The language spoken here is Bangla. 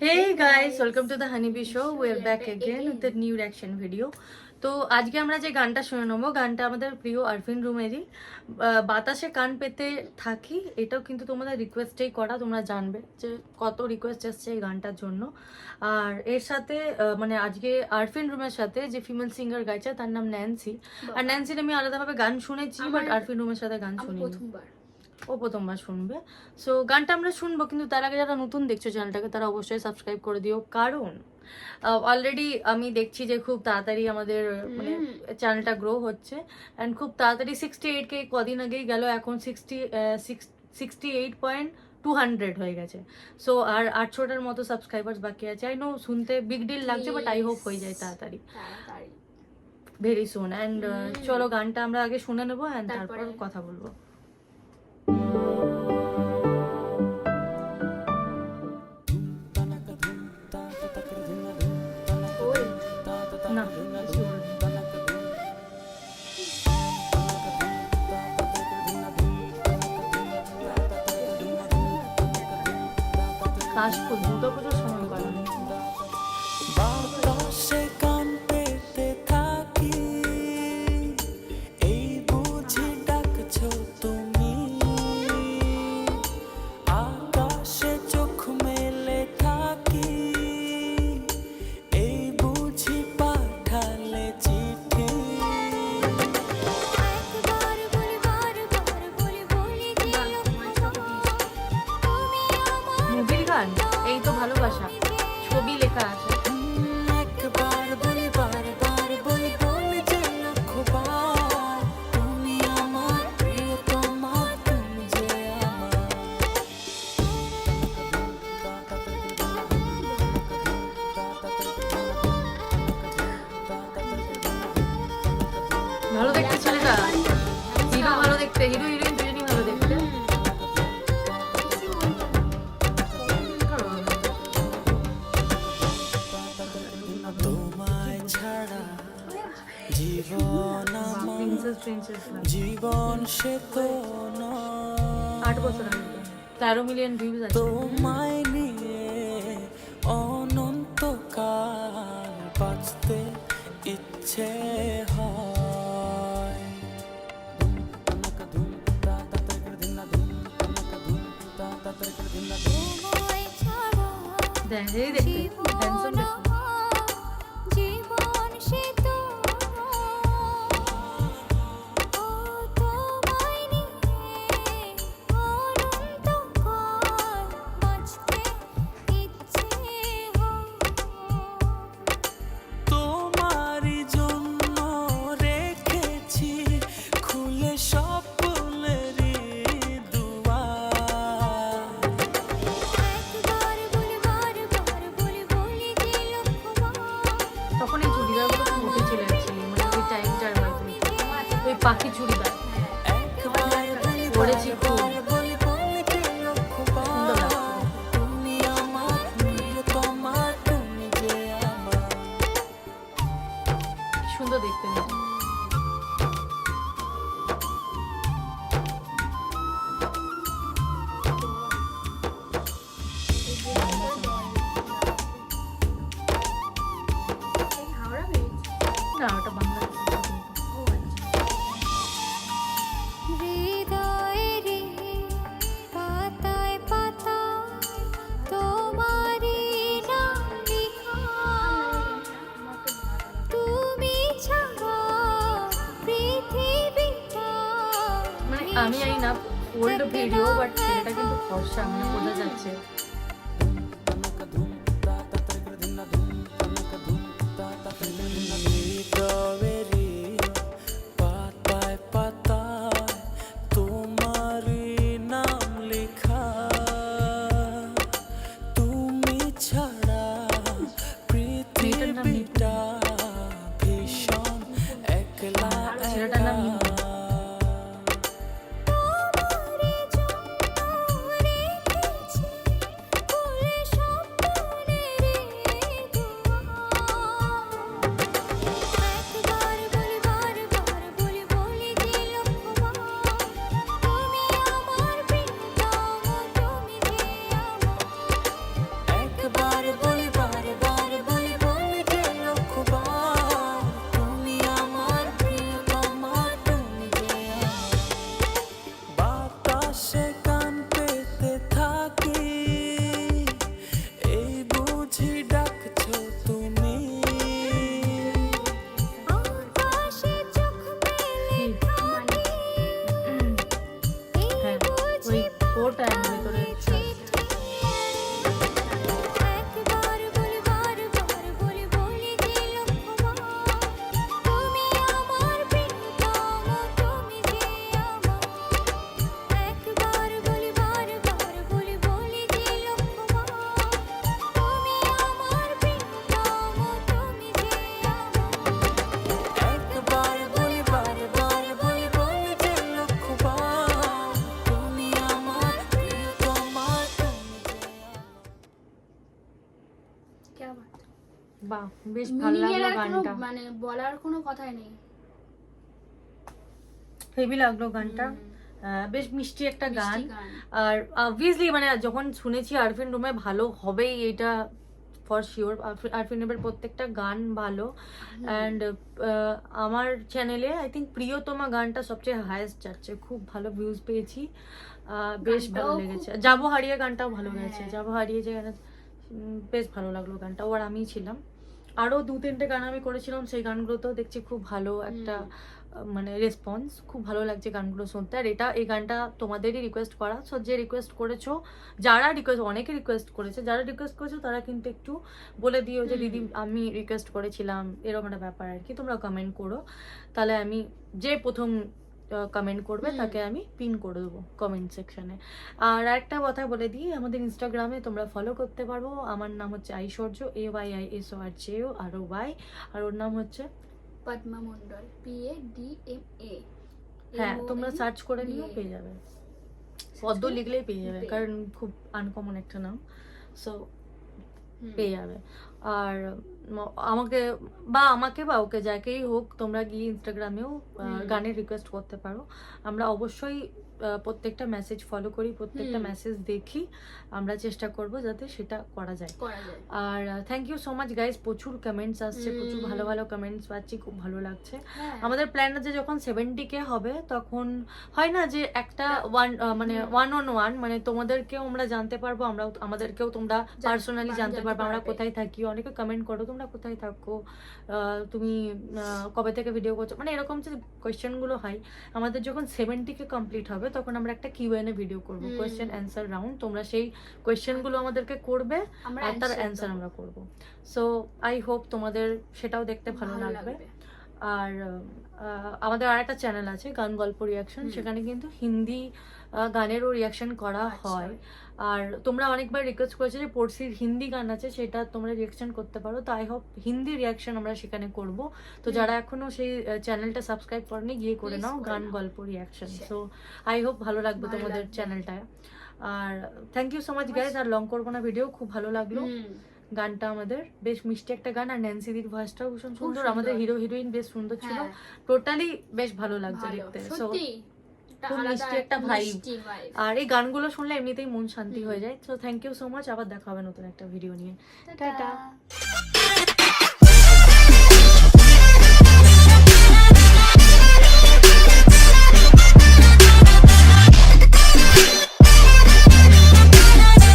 Hey guys, welcome to the Honeybee Show. We're back again with a new reaction video. তো আজকে আমরা যে গানটা শুনে নেবো, গানটা আমাদের প্রিয় আরফিন রুমেরই বাতাসে কান পেতে থাকি। এটাও কিন্তু তোমাদের রিকোয়েস্টেই করা, তোমরা জানবে যে কত রিকোয়েস্ট এসছে এই গানটার জন্য। আর এর সাথে মানে আজকে আরফিন রুমের সাথে যে ফিমেল সিঙ্গার গাইছে তার নাম ন্যান্সি। আর ন্যান্সির আমি আলাদাভাবে গান শুনেছি, বাট আরফিন রুমের সাথে গান শুনি ও প্রথমবার শুনবে। সো গানটা আমরা শুনবো, কিন্তু তার আগে যারা নতুন দেখছো চ্যানেলটাকে তারা অবশ্যই সাবস্ক্রাইব করে দিও, কারণ অলরেডি আমি দেখছি যে খুব তাড়াতাড়ি আমাদের মানে চ্যানেলটা গ্রো হচ্ছে অ্যান্ড খুব তাড়াতাড়ি 68K কদিন আগেই গেল, এখন 68.200 হয়ে গেছে। সো আর 800টার মতো সাবস্ক্রাইবার্স বাকি আছে। আই নো শুনতে বিগ ডিল লাগছে, বাট আই হোপ হয়ে যায় তাড়াতাড়ি, ভেরি সুন। অ্যান্ড চলো গানটা আমরা আগে শুনে নেবো অ্যান্ড তারপর কথা বলবো। না কাশফুল দুর্গাপুজোর সময় বানানো। বাতাসে কান পেতে থাকি, এই বুঝি ডাকছো তুমি। আকাশে চোখ মেলে থাকি, এই বুঝি পাঠালে চিঠি। মুভির গান এই তো ভালোবাসা, ছবি লেখা আছে। একবার বলি বারবার বলি বলি যে লাখবার, তুমি আমার প্রিয়তমা, তুমি যে আমার। ভালো দেখতে ছেলেটা, হিরো ভালো দেখতে, হিরো হিরোইন দুজনই ভালো দেখতে। তোমায় ছাড়া জীবন আমার, জীবন সে তো 8 বছর আগে 13 মিলিয়ন ভিউজ আছে। তোমায় নিয়ে অনন্তকাল বাঁচতে ইচ্ছে হয়। দেখ এই দেখতে হ্যান্ডসাম দেখতে। তোমারই জন্য রেখেছি খুলে স্বপ্নেরই দুয়ার। তখন এই চুড়িদারগুলো খুব উঠেছিল অ্যাকচুয়ালি, মানে ওই টাইমটার হয়তো ওই পাখি চুড়িদার পরেছি, খুব বলি বলি যে লাখবার, সুন্দর লাগছে। তুমি আমার প্রিয়তমা, তুমি যে আমার। সুন্দর দেখতে না? না ওটা বাংলা। হৃদয়েরই পাতায় পাতায় তোমারই নাম লেখা, তুমি ছাড়া পৃথিবীটা। মানে আমি জানি না ওল্ড ভিডিও, বাট ছেলেটা কিন্তু ফর্সা, মানে বোঝা যাচ্ছে। হৃদয়েরই পাতায় পাতায় তোমারই নাম লেখা, তুমি ছাড়া পৃথিবীটা ভীষণ একলা ছেলেটার নাম একলা। একবার क्या बात বাহ, বেশ ভালো মিনিংয়ের লাগলো আর কোনো গানটা, মানে বলার কোনো কথাই নেই। হেভি লাগলো গানটা। বেশ মিষ্টি একটা গান। মিষ্টি গান। আর অবভিয়াসলি মানে যখন শুনেছি আরফিন রুমে ভালো হবেই, এটা ফর শিওর। আরফিন রুমের প্রত্যেকটা গান ভালো। অ্যান্ড আমার চ্যানেলে আই থিঙ্ক প্রিয়তমা গানটা সবচেয়ে হায়েস্ট যাচ্ছে, খুব ভালো ভিউজ পেয়েছি। বেশ ভালো গানটাও লেগেছে। যাবো হারিয়ে গানটাও ভালো গেছে, হ্যাঁ। যাবো হারিয়ে যে গানটা বেশ ভালো লাগলো গানটা। ও আর আমি ছিলাম, আরও 2-3টে গান আমি করেছিলাম, সেই গানগুলোতেও দেখছি খুব ভালো একটা মানে রেসপন্স, খুব ভালো লাগছে গানগুলো শুনতে। আর এই গানটা তোমাদেরই রিকোয়েস্ট করা, সো যে রিকোয়েস্ট করেছো, অনেকে রিকোয়েস্ট করেছে, যারা রিকোয়েস্ট করেছো তারা কিন্তু একটু বলে দিও যে দিদি আমি রিকোয়েস্ট করেছিলাম, এরকম একটা ব্যাপার আর কি। তোমরা কমেন্ট করো, তাহলে আমি যে প্রথম কমেন্ট করবে তাকে আমি পিন করে দেবো কমেন্ট সেকশনে। আর একটা কথা বলে দিই, আমাদের ইনস্টাগ্রামে তোমরা ফলো করতে পারো। আমার নাম হচ্ছে ঐশ্বর্য, AYISORJORY, আর ওর নাম হচ্ছে পদ্মা মণ্ডল, PADMA। হ্যাঁ, তোমরা সার্চ করে নিও, পেয়ে যাবে। পদ্ম লিখলেই পেয়ে যাবে, পেয়ে কারণ খুব আনকমন একটা নাম, সো পেয়ে যাবে। আর আমাকে বা ওকে যাকেই হোক, তোমরা গিয়ে ইনস্টাগ্রামেও গানের রিকোয়েস্ট করতে পারো। আমরা অবশ্যই প্রত্যেকটা মেসেজ ফলো করি, প্রত্যেকটা মেসেজ দেখি, আমরা চেষ্টা করব যাতে সেটা করা যায়। আর thank you so much guys, প্রচুর কমেন্টস আসছে, প্রচুর ভালো ভালো কমেন্টস পাচ্ছি, খুব ভালো লাগছে। আমাদের প্ল্যান আছে যখন 70K হবে, তখন হয় না যে একটা মানে 1-on-1, মানে তোমাদেরকেও আমরা জানতে পারবো, আমাদেরকেও তোমরা পার্সোনালি জানতে পারবো আমরা কোথায় থাকি। অনেকে কমেন্ট করো তোমরা কোথায় থাকো, তুমি কবে থেকে ভিডিও করছো, মানে এরকম যে কোয়েশ্চেনগুলো হয়। আমাদের যখন 70K কমপ্লিট হবে, তখন আমরা একটা Q&A ভিডিও করবো, কোয়েশ্চেন অ্যান্সার রাউন্ড। তোমরা সেই কোয়েশ্চেনগুলো আমাদেরকে করবে, আর তার অ্যান্সার আমরা করব। সো আই হোপ তোমাদের সেটাও দেখতে ভালো লাগবে। আর আমাদের আর একটা চ্যানেল আছে, গান গল্প রিয়াকশন, সেখানে কিন্তু হিন্দি গানেরও রিয়াকশন করা হয়। আর তোমরা অনেকবার রিকোয়েস্ট করেছো যে পড়শির হিন্দি গান আছে, সেটা তোমরা রিয়াকশন করতে পারো। তো আই হোপ হিন্দি রিয়াকশন আমরা সেখানে করব। তো যারা এখনো সেই চ্যানেলটা সাবস্ক্রাইব করেনি, গিয়ে করে নাও, গান গল্প রিয়াকশন। সো আই হোপ ভালো লাগবে তোমাদের চ্যানেলটায়। আর thank you so much guys, আর লং করবো না ভিডিও, খুব ভালো লাগলো গানটা। আমাদের বেশ মিষ্টি একটা গান, আর ন্যান্সিদির ভয়েসটাও ভীষণ সুন্দর, আমাদের হিরো হিরোইন বেশ সুন্দর ছিল, টোটালি বেশ ভালো লাগছে দেখতে। সো খুব মিষ্টি একটা ভাইব, আর এই গানগুলো শুনলে এমনিতেই মন শান্তি হয়ে যায়। So thank you so much, আবার দেখা হবে নতুন একটা ভিডিও নিয়ে। টাটা।